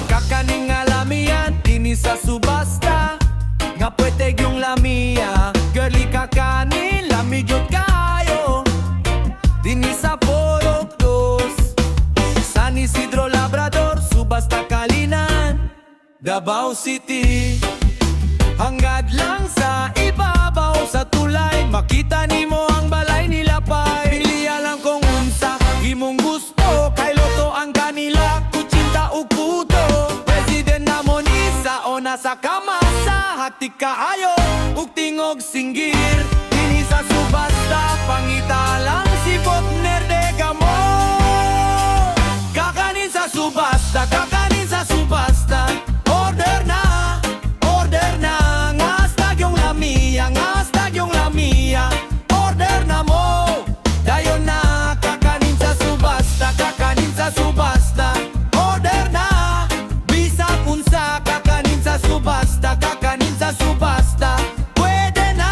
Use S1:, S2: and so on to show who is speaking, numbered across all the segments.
S1: Kakaning nga lamian, dini sa subasta. Nga pweteg yung lamia, girly kakanin, lamijot kayo. Dini sa Porok Dos, San Isidro Labrador, subasta Kalinan, Davao City. Hangad lang sa ibabaw sa tulay, makita nimo ang balay nila pay. Piliya lang kung unsa imong gusto, kay loto ang kanila, kutsinta ug puto. President namon isa o nasa kamasa, hati kaayo ug tingog singgir. Dini sa subasta, pangita lang si Botner de Gamo. Kakanin sa subasta, kakanin sa subasta. Order na, order na. Ngastag yung lamia, ngastag yung lamia. Order na mo, dayon na. Kakanin sa subasta, kakanin sa subasta. Order na, bisag unsa. Kakanin sa subasta, kakanin sa subasta. Pwede na,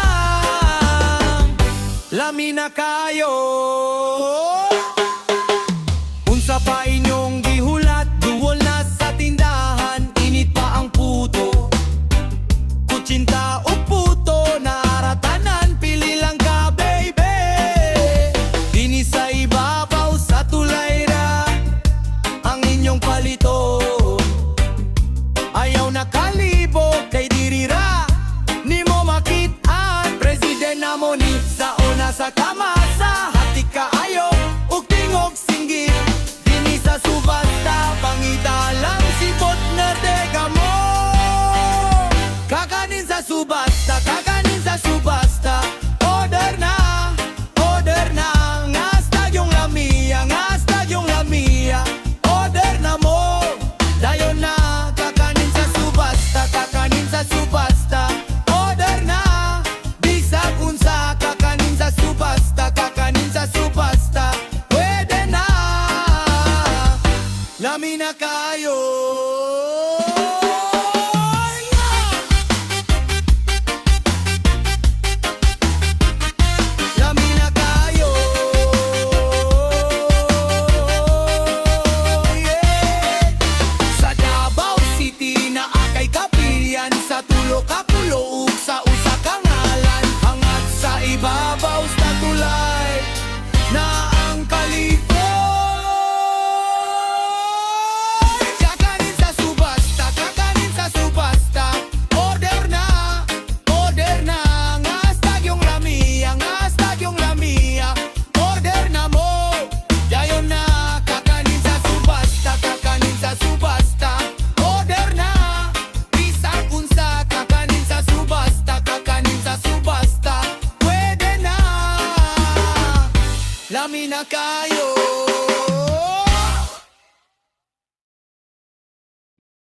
S1: lamina kayo. Unsa pa inyong gihulat, duwol na sa tindahan, init pa ang puto. Kutsinta o puto, naaratanan, pili lang ka baby. Dini sa ibabaw sa tulay ra ang inyong palito. Ayaw na kalibo, kay diri ra nimo makitaan. President namon ni sa una sa kamasa, hati kaayo ug tingog singgit. Dini sa subasta, pangita lang si Botner de Gamo. Kakanin sa subasta, kakanin sa subasta. Order na, order na. Ngastag yung lamia, ngastag yung lamia. Order na mo, dayon na. Kakanin sa subasta, kakanin sa subasta. Order na, bisag unsa. Kakanin sa subasta, kakanin sa subasta. Pwede na, lamina kayo. Lamina kayo, yeah. Sa Davao City na akay kapilyan, sa tulo ka pulo ug sa usa ka ngalan. Hangat sa ibabaw sa tulay na ang kaliboy. Kakanin sa subasta, kakanin sa subasta. Order na, order na. Ngastag yung lamia, ngastag yung lamia. Order na mo, dayon na. Kakanin sa subasta, kakanin sa subasta. Order na, bisag unsa. Kakanin sa subasta, kakanin sa subasta. Pwede na, lamina kayo.